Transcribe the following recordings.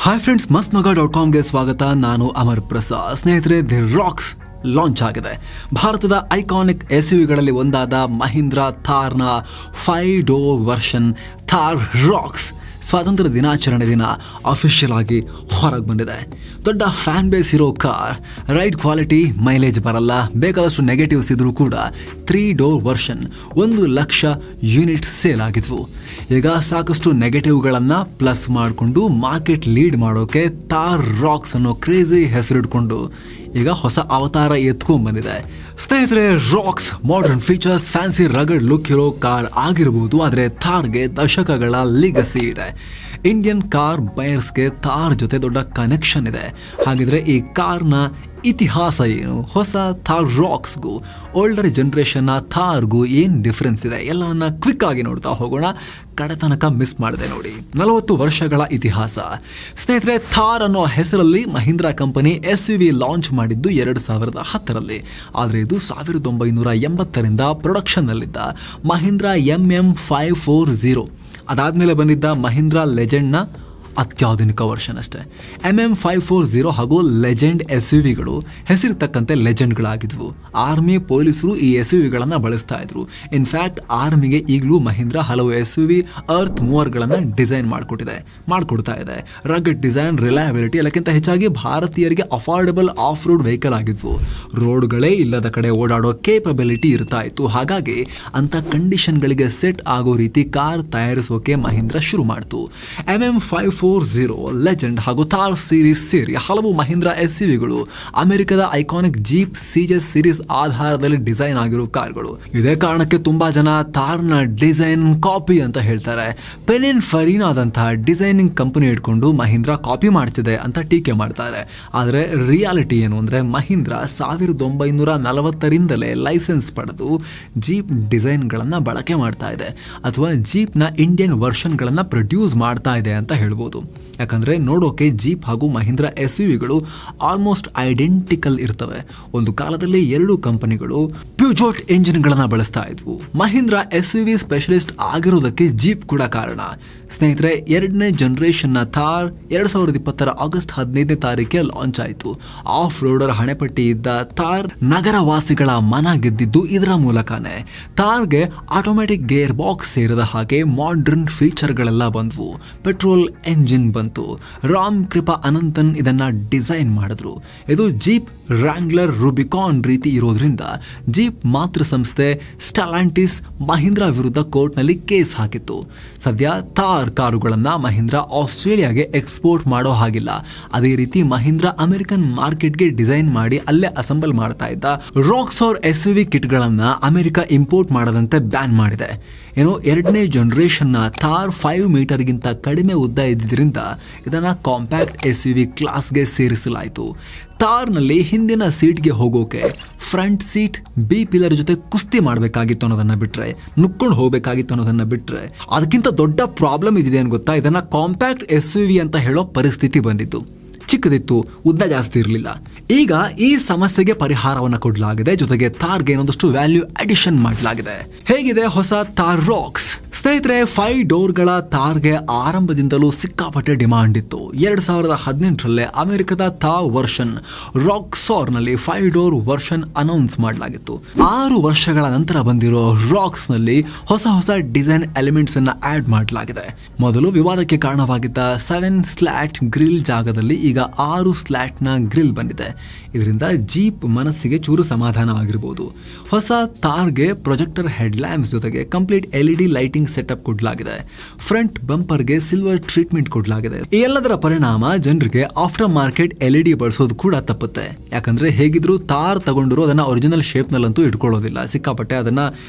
Hi friends, mastmaga.comಗೆ ಸ್ವಾಗತ. ನಾನು ಅಮರ್ ಪ್ರಸಾದ್. ಸ್ನೇಹಿತರೆ, ದಿ ರಾಕ್ಸ್ ಲಾಂಚ್ ಆಗಿದೆ. ಭಾರತದ ಐಕಾನಿಕ್ ಎಸ್ಯುವಿಗಳಲ್ಲಿ ಒಂದಾದ ಮಹೀಂದ್ರ ಥಾರ್ನ 5 ಡೋರ್ ವರ್ಷನ್ ಥಾರ್ ರಾಕ್ಸ್ ಸ್ವಾತಂತ್ರ್ಯ ದಿನಾಚರಣೆ ದಿನ ಅಫಿಷಿಯಲ್ ಆಗಿ ಹೊರಗೆ ಬಂದಿದೆ. ದೊಡ್ಡ ಫ್ಯಾನ್ ಬೇಸ್ ಇರೋ ಕಾರ್, ರೈಡ್ ಕ್ವಾಲಿಟಿ, ಮೈಲೇಜ್ ಬರಲ್ಲ, ಬೇಕಾದಷ್ಟು ನೆಗೆಟಿವ್ಸ್ ಇದ್ರೂ ಕೂಡ 3 ಡೋರ್ ವರ್ಷನ್ 1,00,000 ಯೂನಿಟ್ ಸೇಲ್ ಆಗಿದ್ವು. ಈಗ ಸಾಕಷ್ಟು ನೆಗೆಟಿವ್ಗಳನ್ನು ಪ್ಲಸ್ ಮಾಡಿಕೊಂಡು ಮಾರ್ಕೆಟ್ ಲೀಡ್ ಮಾಡೋಕೆ ಥಾರ್ ರಾಕ್ಸ್ ಅನ್ನೋ ಕ್ರೇಜಿ ಹೆಸರಿಡ್ಕೊಂಡು ಈಗ ಹೊಸ ಅವತಾರ ಎತ್ಕೊಂಡ್ ಬಂದಿದೆ. ಸ್ನೇಹಿತರೆ, Roxx modern features, fancy rugged look ಇರೋ ಕಾರ್ ಆಗಿರ್ಬೋದು, ಆದರೆ ಥಾರ್ಗೆ ದಶಕಗಳ ಲಿಗಸಿ ಇದೆ. ಇಂಡಿಯನ್ ಕಾರ್ ಬಯರ್ಸ್ಗೆ ಥಾರ್ ಜೊತೆ ದೊಡ್ಡ ಕನೆಕ್ಷನ್ ಇದೆ. ಹಾಗಿದ್ರೆ ಈ ಕಾರ್ನ ಇತಿಹಾಸ ಏನು? ಹೊಸ ಥಾರ್ ರಾಕ್ಸ್ಗೂ ಓಲ್ಡರ್ ಜನರೇಷನ್ನ ಥಾರ್ಗೂ ಏನು ಡಿಫ್ರೆನ್ಸ್ ಇದೆ? ಎಲ್ಲವನ್ನ ಕ್ವಿಕ್ ಆಗಿ ನೋಡ್ತಾ ಹೋಗೋಣ. ಕಡೆ ತನಕ ಮಿಸ್ ಮಾಡಿದೆ ನೋಡಿ. 40 ವರ್ಷಗಳ ಇತಿಹಾಸ. ಸ್ನೇಹಿತರೆ, ಥಾರ್ ಅನ್ನೋ ಹೆಸರಲ್ಲಿ ಮಹೀಂದ್ರಾ ಕಂಪನಿ SUV ಲಾಂಚ್ ಮಾಡಿದ್ದು 2010ರಲ್ಲಿ. ಆದರೆ ಇದು 1980ರಿಂದ ಪ್ರೊಡಕ್ಷನ್ನಲ್ಲಿದ್ದ ಮಹೀಂದ್ರಾ MM540, ಅದಾದಮೇಲೆ ಬಂದಿದ್ದ ಮಹೀಂದ್ರಾ ಲೆಜೆಂಡ್ನ ಅತ್ಯಾಧುನಿಕ ವರ್ಷನ್ ಅಷ್ಟೇ. MM540 ಹಾಗೂ ಲೆಜೆಂಡ್ SUVಗಳು ಹೆಸರಿತಕ್ಕಂತೆ ಲೆಜೆಂಡ್ಗಳಾಗಿದ್ವು. ಆರ್ಮಿ, ಪೊಲೀಸರು ಈ SUVಗಳನ್ನು ಬಳಸ್ತಾ ಇದ್ರು. ಇನ್ಫ್ಯಾಕ್ಟ್ ಆರ್ಮಿಗೆ ಈಗಲೂ ಮಹೀಂದ್ರಾ ಹಲವು SUV ಅರ್ತ್ ಮೂವರ್ಗಳನ್ನು ಡಿಸೈನ್ ಮಾಡಿಕೊಡ್ತಾ ಇದೆ. ರಗಡ್ ಡಿಸೈನ್, ರಿಲಯಬಿಲಿಟಿ, ಎಲ್ಲಕ್ಕಿಂತ ಹೆಚ್ಚಾಗಿ ಭಾರತೀಯರಿಗೆ ಅಫೋರ್ಡೆಬಲ್ ಆಫ್ ರೋಡ್ ವೆಹಿಕಲ್ ಆಗಿದ್ವು. ರೋಡ್ಗಳೇ ಇಲ್ಲದ ಕಡೆ ಓಡಾಡೋ ಕೇಪಬಿಲಿಟಿ ಇರ್ತಾ ಇತ್ತು. ಹಾಗಾಗಿ ಅಂತ ಕಂಡೀಷನ್ಗಳಿಗೆ ಸೆಟ್ ಆಗೋ ರೀತಿ ಕಾರ್ ತಯಾರಿಸೋಕೆ ಮಹೀಂದ್ರಾ ಶುರು ಮಾಡ್ತು. MM540 ಲೆಜೆಂಡ್ ಹಾಗೂ ಥಾರ್ ಸೀರೀಸ್ ಸೇರಿ ಹಲವು ಮಹೀಂದ್ರಾ SUVಗಳು ಅಮೆರಿಕದ ಐಕಾನಿಕ್ ಜೀಪ್ CJ ಸೀರೀಸ್ ಆಧಾರದಲ್ಲಿ ಡಿಸೈನ್ ಆಗಿರೋ ಕಾರ್ಗಳು. ಇದೇ ಕಾರಣಕ್ಕೆ ತುಂಬಾ ಜನ ಥಾರ್ನ ಡಿಸೈನ್ ಕಾಪಿ ಅಂತ ಹೇಳ್ತಾರೆ. ಪೆನಿನ್ಫರಿನಾದಂತಹ ಡಿಸೈನಿಂಗ್ ಕಂಪನಿ ಇಟ್ಕೊಂಡು ಮಹೀಂದ್ರಾ ಕಾಪಿ ಮಾಡ್ತಿದೆ ಅಂತ ಟೀಕೆ ಮಾಡ್ತಾರೆ. ಆದರೆ ರಿಯಾಲಿಟಿ ಏನು ಅಂದ್ರೆ, ಮಹೀಂದ್ರಾ 1940ರಿಂದಲೇ ಲೈಸೆನ್ಸ್ ಪಡೆದು ಜೀಪ್ ಡಿಸೈನ್ಗಳನ್ನು ಬಳಕೆ ಮಾಡ್ತಾ ಇದೆ, ಅಥವಾ ಜೀಪ್ನ ಇಂಡಿಯನ್ ವರ್ಷನ್ಗಳನ್ನು ಪ್ರೊಡ್ಯೂಸ್ ಮಾಡ್ತಾ ಇದೆ ಅಂತ ಹೇಳ್ಬೋದು. ಯಾಕಂದ್ರೆ ನೋಡೋಕೆ ಜೀಪ್ ಹಾಗೂ ಮಹೀಂದ್ರಾ SUVಗಳು ಆಲ್ಮೋಸ್ಟ್ ಐಡೆಂಟಿಕಲ್ ಇರ್ತವೆ. ಒಂದು ಕಾಲದಲ್ಲಿ ಎರಡು ಕಂಪನಿಗಳು ಪ್ಯೂಜೋಟ್ ಎಂಜಿನ್ಗಳನ್ನ ಬಳಸ್ತಾ ಇದ್ವು. ಮಹೀಂದ್ರಾ SUV ಸ್ಪೆಷಲಿಸ್ಟ್ ಆಗಿರೋದಕ್ಕೆ ಜೀಪ್ ಕೂಡ ಕಾರಣ. ಸ್ನೇಹಿತರೆ, 2ನೇ ಜನರೇಷನ್ನ ಥಾರ್ 2020 ಆಗಸ್ಟ್ 15ನೇ ತಾರೀಕಿಗೆ ಲಾಂಚ್ ಆಯಿತು. ಆಫ್ ರೋಡರ್ ಹಣೆಪಟ್ಟಿ ಇದ್ದ ಥಾರ್ ನಗರವಾಸಿಗಳ ಮನ ಗೆದ್ದಿದ್ದು ಇದರ ಮೂಲಕನೇ. ಥಾರ್ಗೆ ಆಟೋಮ್ಯಾಟಿಕ್ ಗೇರ್ ಬಾಕ್ಸ್ ಸೇರಿದ ಹಾಗೆ ಮಾಡರ್ನ್ ಫೀಚರ್ಗಳೆಲ್ಲ ಬಂದ್ವು. ಪೆಟ್ರೋಲ್ ಎಂಜಿನ್ ಬಂತು. ರಾಮ್ ಕೃಪಾ ಅನಂತನ್ ಇದನ್ನ ಡಿಸೈನ್ ಮಾಡಿದ್ರು. ಇದು ಜೀಪ್ ವ್ರಾಂಗ್ಲರ್ ರೂಬಿಕಾನ್ ರೀತಿ ಇರೋದ್ರಿಂದ ಜೀಪ್ ಮಾತೃ ಸಂಸ್ಥೆ ಸ್ಟೆಲಾಂಟಿಸ್ ಮಹೀಂದ್ರಾ ವಿರುದ್ಧ ಕೋರ್ಟ್ನಲ್ಲಿ ಕೇಸ್ ಹಾಕಿತ್ತು. ಸದ್ಯ ಥಾರ್ ಕಾರುಗಳನ್ನ ಮಹೀಂದ್ರಾ ಆಸ್ಟ್ರೇಲಿಯಾಗೆ ಎಕ್ಸ್ಪೋರ್ಟ್ ಮಾಡೋ ಹಾಗಿಲ್ಲ. ಅದೇ ರೀತಿ ಮಹೀಂದ್ರಾ ಅಮೆರಿಕನ್ ಮಾರ್ಕೆಟ್ಗೆ ಡಿಸೈನ್ ಮಾಡಿ ಅಲ್ಲೇ ಅಸೆಂಬಲ್ ಮಾಡ್ತಾ ಇದ್ದ ರಾಕ್ಸ್ ಅವ್ರ SUV ಕಿಟ್ಗಳನ್ನ ಅಮೆರಿಕ ಇಂಪೋರ್ಟ್ ಮಾಡದಂತೆ ಬ್ಯಾನ್ ಮಾಡಿದೆ. ಏನೋ 2ನೇ ಜನರೇಷನ್ನ ಥಾರ್ 5 ಮೀಟರ್ಗಿಂತ ಕಡಿಮೆ ಉದ್ದ ಇದ್ದಿದ್ದರಿಂದ ಇದನ್ನ ಕಾಂಪ್ಯಾಕ್ಟ್ SUV ಕ್ಲಾಸ್ಗೆ ಸೇರಿಸಲಾಯಿತು. ಥಾರ್ನಲ್ಲಿ ಹಿಂದಿನ ಸೀಟ್ಗೆ ಹೋಗೋಕೆ ಫ್ರಂಟ್ ಸೀಟ್ B ಪಿಲ್ಲರ್ ಜೊತೆ ಕುಸ್ತಿ ಮಾಡಬೇಕಾಗಿತ್ತು ಅನ್ನೋದನ್ನ ಬಿಟ್ರೆ, ನುಕ್ಕೊಂಡು ಹೋಗಬೇಕಾಗಿತ್ತು ಅನ್ನೋದನ್ನ ಬಿಟ್ರೆ, ಅದಕ್ಕಿಂತ ದೊಡ್ಡ ಪ್ರಾಬ್ಲಮ್ ಇದಿದೆ ಏನು ಗೊತ್ತಾ? ಇದನ್ನ ಕಾಂಪ್ಯಾಕ್ಟ್ SUV ಅಂತ ಹೇಳೋ ಪರಿಸ್ಥಿತಿ ಬಂದಿತ್ತು. ಚಿಕ್ಕದಿತ್ತು, ಉದ್ದ ಜಾಸ್ತಿ ಇರಲಿಲ್ಲ. ಈಗ ಈ ಸಮಸ್ಯೆಗೆ ಪರಿಹಾರವನ್ನು ಕೊಡಲಾಗಿದೆ. ಜೊತೆಗೆ ಥಾರ್ಗೆ ಇನ್ನೊಂದಷ್ಟು ವ್ಯಾಲ್ಯೂ ಅಡಿಷನ್ ಮಾಡಲಾಗಿದೆ. ಹೇಗಿದೆ ಹೊಸ ಥಾರ್ ರಾಕ್ಸ್? ಸ್ನೇಹಿತರೆ, 5 ಡೋರ್ಗಳ ಥಾರ್ಗೆ ಆರಂಭದಿಂದಲೂ ಸಿಕ್ಕಾಪಟ್ಟೆ ಡಿಮಾಂಡ್ ಇತ್ತು. 2018ರಲ್ಲೇ ಅಮೆರಿಕದ ಥಾರ್ ವರ್ಷನ್ ರಾಕ್ಸಾರ್ನಲ್ಲಿ 5 ಡೋರ್ ವರ್ಷನ್ ಅನೌನ್ಸ್ ಮಾಡಲಾಗಿತ್ತು. 6 ವರ್ಷಗಳ ನಂತರ ಬಂದಿರೋ ರಾಕ್ಸ್ನಲ್ಲಿ ಹೊಸ ಡಿಸೈನ್ ಎಲಿಮೆಂಟ್ಸ್ ಅನ್ನ ಆಡ್ ಮಾಡಲಾಗಿದೆ. ಮೊದಲು ವಿವಾದಕ್ಕೆ ಕಾರಣವಾಗಿದ್ದ 7 ಸ್ಲಾಟ್ ಗ್ರಿಲ್ ಜಾಗದಲ್ಲಿ ಈಗ 6 ಸ್ಲಾಟ್ನ ಗ್ರಿಲ್ ಬಂದಿದೆ. ಇದರಿಂದ ಜೀಪ್ ಮನಸ್ಸಿಗೆ ಚೂರು ಸಮಾಧಾನ ಆಗಿರಬಹುದು. ಹೊಸ ಥಾರ್ಗೆ ಪ್ರೊಜೆಕ್ಟರ್ ಹೆಡ್ ಲ್ಯಾಂಪ್ಸ್ ಜೊತೆಗೆ ಕಂಪ್ಲೀಟ್ LED ಲೈಟಿಂಗ್ ಸೆಟಪ್ ಕೊಡಲಾಗಿದೆ. ಫ್ರಂಟ್ ಬಂಪರ್ಗೆ ಸಿಲ್ವರ್ ಟ್ರೀಟ್ಮೆಂಟ್ ಕೊಡಲಾಗಿದೆ. ಈ ಎಲ್ಲದರ ಪರಿಣಾಮ ಜನರಿಗೆ ಆಫ್ಟರ್ ಮಾರ್ಕೆಟ್ LED ಬಳಸೋದು ಕೂಡ ತಪ್ಪುತ್ತೆ. ಯಾಕಂದ್ರೆ ಹೇಗಿದ್ರು ಥಾರ್ ತಗೊಂಡಿರೋ ಅದನ್ನ ಒರಿಜಿನಲ್ ಶೇಪ್ ನಲ್ಲಂತೂ ಇಟ್ಕೊಳ್ಳೋದಿಲ್ಲ. ಸಿಕ್ಕಾಪಟ್ಟೆ ಅದನ್ನ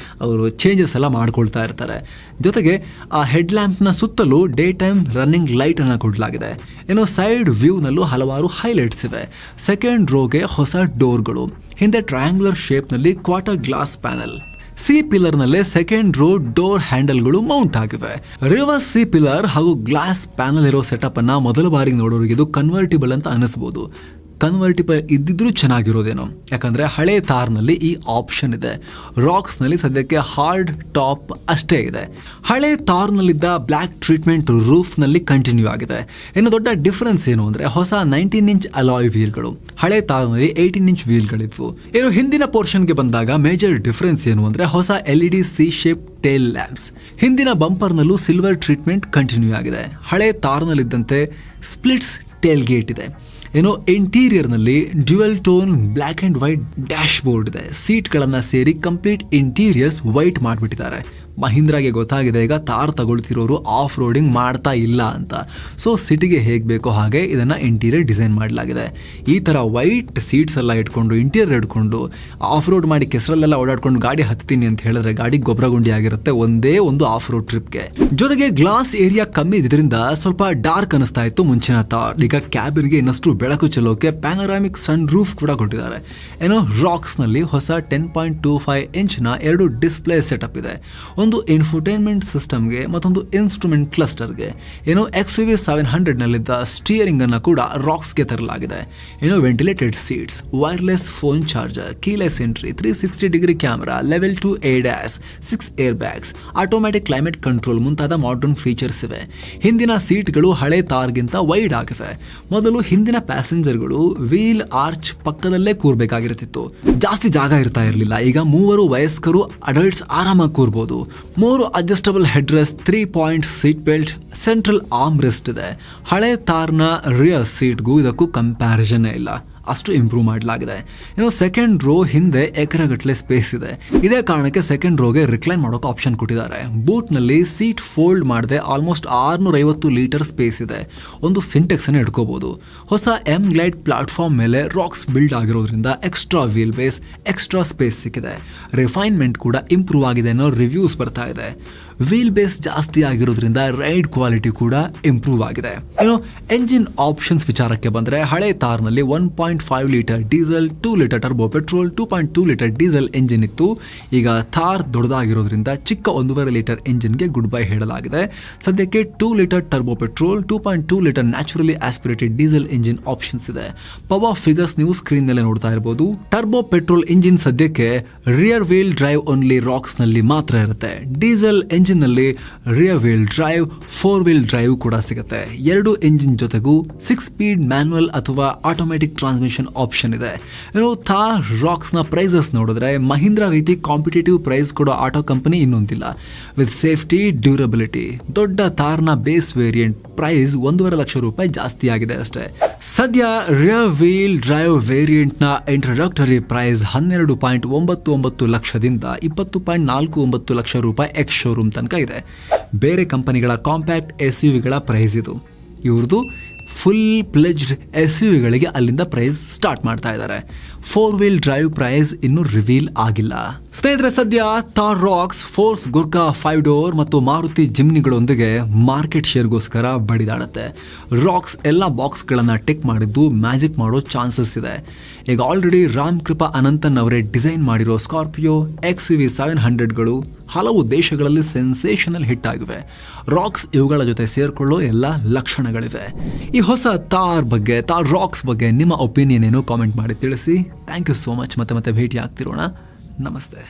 ಅವರು ಚೇಂಜಸ್ ಎಲ್ಲ ಮಾಡ್ಕೊಳ್ತಾ ಇರ್ತಾರೆ. ಜೊತೆಗೆ ಆ ಹೆಡ್ ಲ್ಯಾಂಪ್ ನ ಸುತ್ತಲೂ ಡೇ ಟೈಮ್ ರನ್ನಿಂಗ್ ಲೈಟ್ ಅನ್ನ ಕೊಡಲಾಗಿದೆ. ಏನೋ ಸೈಡ್ ವ್ಯೂ ನಲ್ಲೂ ಹಲವಾರು ಹೈಲೈಟ್ಸ್ ಇವೆ. ಸೆಕೆಂಡ್ ರೋಗೆ ಹೊಸ ಡೋರ್ಗಳು, ಹಿಂದೆ ಟ್ರಯಾಂಗ್ಯುಲರ್ ಶೇಪ್ ನಲ್ಲಿ quarter glass panel. C pillar ನಲ್ಲೇ ಸೆಕೆಂಡ್ ರೋ ಡೋರ್ ಹ್ಯಾಂಡಲ್ಗಳು ಮೌಂಟ್ ಆಗಿವೆ. ರಿವರ್ಸ್ C ಪಿಲ್ಲರ್ ಹಾಗೂ ಗ್ಲಾಸ್ ಪ್ಯಾನಲ್ ಇರೋ ಸೆಟಪ್ ಅನ್ನ ಮೊದಲ ಬಾರಿಗೆ ನೋಡೋರಿಗೆ ಇದು ಕನ್ವರ್ಟಿಬಲ್ ಅಂತ ಅನಿಸಬಹುದು. ಕನ್ವರ್ಟಿಬಲ್ ಇದ್ದಿದ್ರೂ ಚೆನ್ನಾಗಿರೋದೇನೋ, ಯಾಕಂದ್ರೆ ಹಳೆ ಥಾರ್ನಲ್ಲಿ ಈ ಆಪ್ಷನ್ ಇದೆ. ರಾಕ್ಸ್ನಲ್ಲಿ ಸದ್ಯಕ್ಕೆ ಹಾರ್ಡ್ ಟಾಪ್ ಅಷ್ಟೇ ಇದೆ. ಹಳೆ ಥಾರ್ನಲ್ಲಿದ್ದ ಬ್ಲ್ಯಾಕ್ ಟ್ರೀಟ್ಮೆಂಟ್ ರೂಫ್ನಲ್ಲಿ ಕಂಟಿನ್ಯೂ ಆಗಿದೆ. ಇನ್ನು ದೊಡ್ಡ ಡಿಫರೆನ್ಸ್ ಏನು ಅಂದ್ರೆ ಹೊಸ 19 ಇಂಚ್ ಅಲಾಯ್ ವೀಲ್ಗಳು, ಹಳೆ ಥಾರ್ನಲ್ಲಿ 18 ಇಂಚ್ ವೀಲ್ಗಳಿದ್ವು. ಇನ್ನು ಹಿಂದಿನ ಪೋರ್ಷನ್ಗೆ ಬಂದಾಗ ಮೇಜರ್ ಡಿಫರೆನ್ಸ್ ಏನು ಅಂದ್ರೆ ಹೊಸ LED C shape tail lamps. ಹಿಂದಿನ ಬಂಪರ್ನಲ್ಲೂ ಸಿಲ್ವರ್ ಟ್ರೀಟ್ಮೆಂಟ್ ಕಂಟಿನ್ಯೂ ಆಗಿದೆ. ಹಳೆ ಥಾರ್ನಲ್ಲಿದ್ದಂತೆ ಸ್ಪ್ಲಿಟ್ಸ್ ಟೇಲ್ ಗೇಟ್ ಇದೆ. ಏನೋ ಇಂಟೀರಿಯರ್ನಲ್ಲಿ dual tone black and white dashboard ಇದೆ. ಸೀಟ್ಗಳನ್ನು ಸೇರಿ ಕಂಪ್ಲೀಟ್ ಇಂಟೀರಿಯರ್ಸ್ ವೈಟ್ ಮಾಡಿಬಿಟ್ಟಿದ್ದಾರೆ. ಮಹೀಂದ್ರಾಗೆ ಗೊತ್ತಾಗಿದೆ ಈಗ ಥಾರ್ ತಗೊಳ್ತಿರೋರು ಆಫ್ ರೋಡಿಂಗ್ ಮಾಡ್ತಾ ಇಲ್ಲ ಅಂತ. ಸೊ ಸಿಟಿಗೆ ಹೇಗೆ ಬೇಕೋ ಹಾಗೆ ಇದನ್ನು ಇಂಟೀರಿಯರ್ ಡಿಸೈನ್ ಮಾಡಲಾಗಿದೆ. ಈ ಥರ ವೈಟ್ ಸೀಟ್ಸ್ ಎಲ್ಲ ಇಟ್ಕೊಂಡು ಇಂಟೀರಿಯರ್ ಇಟ್ಕೊಂಡು ಆಫ್ ರೋಡ್ ಮಾಡಿ ಕೆಸರಲ್ಲೆಲ್ಲ ಓಡಾಡ್ಕೊಂಡು ಗಾಡಿ ಹತ್ತೀನಿ ಅಂತ ಹೇಳಿದ್ರೆ ಗಾಡಿ ಗೊಬ್ಬರಗುಂಡಿ ಆಗಿರುತ್ತೆ ಒಂದೇ ಒಂದು ಆಫ್ ರೋಡ್ ಟ್ರಿಪ್ಗೆ. ಜೊತೆಗೆ ಗ್ಲಾಸ್ ಏರಿಯಾ ಕಮ್ಮಿ ಇದರಿಂದ ಸ್ವಲ್ಪ ಡಾರ್ಕ್ ಅನಿಸ್ತಾ ಇತ್ತು ಮುಂಚಿನ ಥಾರ್. ಈಗ ಕ್ಯಾಬಿನ್ಗೆ ಇನ್ನಷ್ಟು ಬೆಳಕು ಚೆಲ್ಲೋಕೆ ಪ್ಯಾನೋರಾಮಿಕ್ ಸನ್ ರೂಫ್ ಕೂಡ ಕೊಟ್ಟಿದ್ದಾರೆ. ಏನೋ ರಾಕ್ಸ್ನಲ್ಲಿ ಹೊಸ 10.25 ಇಂಚ್ನ 2 ಡಿಸ್ಪ್ಲೇ ಸೆಟಪ್ ಇದೆ. ಒಂದು ಇನ್ಫೋಟೈನ್ಮೆಂಟ್ ಸಿಸ್ಟಮ್ಗೆ ಮತ್ತೊಂದು ಇನ್ಸ್ಟ್ರೂಮೆಂಟ್ ಕ್ಲಸ್ಟರ್ಗೆ. ಏನೋ XUV 700 ನಲ್ಲಿದ್ದ ಸ್ಟಿಯರಿಂಗ್ ಅನ್ನು ಕೂಡ ರಾಕ್ಸ್ಗೆ ತರಲಾಗಿದೆ. ಏನೋ ventilated seats, wireless phone charger, keyless entry, 360 degree camera, level 2 ADAS, 6 air bags, automatic climate control ಮುಂತಾದ ಮಾಡರ್ನ್ ಫೀಚರ್ಸ್ ಇವೆ. ಹಿಂದಿನ ಸೀಟ್ಗಳು ಹಳೆ ಥಾರ್ಗಿಂತ ವೈಡ್ ಆಗಿವೆ. ಮೊದಲು ಹಿಂದಿನ ಪ್ಯಾಸೆಂಜರ್ಗಳು ವೀಲ್ ಆರ್ಚ್ ಪಕ್ಕದಲ್ಲೇ ಕೂರ್ಬೇಕಾಗಿರ್ತಿತ್ತು, ಜಾಸ್ತಿ ಜಾಗ ಇರ್ತಾ ಇರಲಿಲ್ಲ. ಈಗ 3 ವಯಸ್ಕರು ಅಡಲ್ಟ್ಸ್ ಆರಾಮಾಗಿ ಕೂರ್ಬೋದು. 3 adjustable head rest, 3 point seat belt, central arm rest ಇದೆ. ಹಳೆ ಥಾರ್ನ ರಿಯರ್ ಸೀಟ್ಗೂ ಇದಕ್ಕೂ ಕಂಪ್ಯಾರಿಸನ್ ಇಲ್ಲ, ಅಷ್ಟು ಇಂಪ್ರೂವ್ ಮಾಡಲಾಗಿದೆ. ಇನ್ನು ಸೆಕೆಂಡ್ ರೋ ಹಿಂದೆ ಎಕರೆಗಟ್ಟಲೆ ಸ್ಪೇಸ್ ಇದೆ. ಇದೇ ಕಾರಣಕ್ಕೆ ಸೆಕೆಂಡ್ ರೋಗೆ ರಿಕ್ಲೈನ್ ಮಾಡೋಕೆ ಆಪ್ಷನ್ ಕೊಟ್ಟಿದ್ದಾರೆ. ಬೂಟ್ನಲ್ಲಿ ಸೀಟ್ ಫೋಲ್ಡ್ ಮಾಡದೆ ಆಲ್ಮೋಸ್ಟ್ 650 ಲೀಟರ್ ಸ್ಪೇಸ್ ಇದೆ. ಒಂದು ಸಿಂಟೆಕ್ಸ್ ಅನ್ನು ಇಟ್ಕೋಬಹುದು. ಹೊಸ M ಗ್ಲೈಡ್ ಪ್ಲಾಟ್ಫಾರ್ಮ್ ಮೇಲೆ ರಾಕ್ಸ್ ಬಿಲ್ಡ್ ಆಗಿರೋದ್ರಿಂದ extra wheel base, extra space ಸಿಕ್ಕಿದೆ. ರಿಫೈನ್ಮೆಂಟ್ ಕೂಡ ಇಂಪ್ರೂವ್ ಆಗಿದೆ ಅನ್ನೋ ರಿವ್ಯೂಸ್ ಬರ್ತಾ ಇದೆ. ವೀಲ್ ಬೇಸ್ ಜಾಸ್ತಿ ಆಗಿರೋದ್ರಿಂದ ರೈಡ್ ಕ್ವಾಲಿಟಿ ಕೂಡ ಇಂಪ್ರೂವ್ ಆಗಿದೆ. ಇನ್ನು ಎಂಜಿನ್ ಆಪ್ಷನ್ಸ್ ವಿಚಾರಕ್ಕೆ ಬಂದರೆ ಹಳೆ ಥಾರ್ನಲ್ಲಿ 1.5 litre diesel, 2 litre turbo petrol, 2.2 litre diesel engine ಇತ್ತು. ಈಗ ಥಾರ್ ದೊಡ್ಡದಾಗಿರೋದ್ರಿಂದ ಚಿಕ್ಕ 1.5 ಲೀಟರ್ ಎಂಜಿನ್ಗೆ ಗುಡ್ ಬೈ ಹೇಳಲಾಗಿದೆ. ಸದ್ಯಕ್ಕೆ 2 litre turbo petrol, 2.2 litre naturally aspirated diesel engine options ಇದೆ. ಪವರ್ ಫಿಗರ್ಸ್ ನೀವು ಸ್ಕ್ರೀನ್ ಮೇಲೆ ನೋಡ್ತಾ ಇರಬಹುದು. ಟರ್ಬೋ ಪೆಟ್ರೋಲ್ ಇಂಜಿನ್ ಸದ್ಯಕ್ಕೆ rear wheel drive only Roxx ನಲ್ಲಿ ಮಾತ್ರ ಇರುತ್ತೆ. ಡೀಸೆಲ್ ಎಂಜಿನ್ ನಲ್ಲಿ rear wheel drive, 4 wheel drive ಕೂಡ ಸಿಗುತ್ತೆ. 2 ಎಂಜಿನ್ ಜೊತೆಗೂ 6 ಸ್ಪೀಡ್ ಮ್ಯಾನ್ಯುವಲ್ ಅಥವಾ ಆಟೋಮ್ಯಾಟಿಕ್ ಟ್ರಾನ್ಸ್ಮಿಷನ್ ಆಪ್ಷನ್ ಇದೆ. ಥಾರ್ ರಾಕ್ಸ್ ನ ಪ್ರೈಸಸ್ ನೋಡಿದ್ರೆ ಮಹೀಂದ್ರಾ ರೀತಿ ಕಾಂಪಿಟೇಟಿವ್ ಪ್ರೈಸ್ ಕೊಡೋ ಆಟೋ ಕಂಪನಿ ಇನ್ನೊಂದಿಲ್ಲ. With safety, durability. ದೊಡ್ಡ ಥಾರ್ನ ಬೇಸ್ ವೇರಿಯಂಟ್ ಪ್ರೈಸ್ 1.5 ಲಕ್ಷ ರೂಪಾಯಿ ಜಾಸ್ತಿ ಆಗಿದೆ ಅಷ್ಟೇ. ಸದ್ಯ ರಿಯರ್ ವೀಲ್ ಡ್ರೈವ್ ವೇರಿಯಂಟ್ ನ ಇಂಟ್ರೊಡಕ್ಟರಿ ಪ್ರೈಸ್ 12.99 ಲಕ್ಷದಿಂದ 20.49 ಲಕ್ಷ ರೂಪಾಯಿ ಎಕ್ಸ್ ಶೋರೂಮ್ ತನಕ ಇದೆ. ಬೇರೆ ಕಂಪನಿಗಳ ಕಾಂಪ್ಯಾಕ್ಟ್ SUVಗಳ ಪ್ರೈಸ್ ಇದು. ಇವ್ರದ್ದು ಫುಲ್ ಪ್ಲೆಜ್ಡ್ SUVಗಳಿಗೆ ಅಲ್ಲಿಂದ ಪ್ರೈಸ್ ಸ್ಟಾರ್ಟ್ ಮಾಡ್ತಾ ಇದ್ದಾರೆ. 4 ವೀಲ್ ಡ್ರೈವ್ ಪ್ರೈಸ್ ಇನ್ನೂ ರಿವೀಲ್ ಆಗಿಲ್ಲ. ಸ್ನೇಹಿತರೆ, ಸದ್ಯ Thar racks, force Gurkha 5 door ಮತ್ತು ಮಾರುತಿ ಜಿಮ್ನಿಗಳೊಂದಿಗೆ ಮಾರ್ಕೆಟ್ ಶೇರ್ಗೋಸ್ಕರ ಬಡಿದಾಡುತ್ತೆ. ರಾಕ್ಸ್ ಎಲ್ಲ ಬಾಕ್ಸ್ಗಳನ್ನು ಟಿಕ್ ಮಾಡಿದ್ದು ಮ್ಯಾಜಿಕ್ ಮಾಡೋ ಚಾನ್ಸಸ್ ಇದೆ. ಈಗ ಆಲ್ರೆಡಿ ರಾಮ್ ಕೃಪಾ ಅನಂತನ್ ಅವರೇ ಡಿಸೈನ್ ಮಾಡಿರೋ ಸ್ಕಾರ್ಪಿಯೋ, XUV 700ಗಳು ಹಲವು ದೇಶಗಳಲ್ಲಿ ಸೆನ್ಸೇಷನಲ್ ಹಿಟ್ ಆಗಿವೆ. ರಾಕ್ಸ್ ಇವುಗಳ ಜೊತೆ ಸೇರ್ಕೊಳ್ಳೋ ಎಲ್ಲ ಲಕ್ಷಣಗಳಿವೆ. ಈ ಹೊಸ ಥಾರ್ ರಾಕ್ಸ್ ಬಗ್ಗೆ ನಿಮ್ಮ ಒಪಿನಿಯನ್ ಏನು ಕಾಮೆಂಟ್ ಮಾಡಿ ತಿಳಿಸಿ. Thank you so much. ಮತ್ತೆ ಭೇಟಿ ಆಗ್ತಿರೋಣ. ನಮಸ್ತೆ.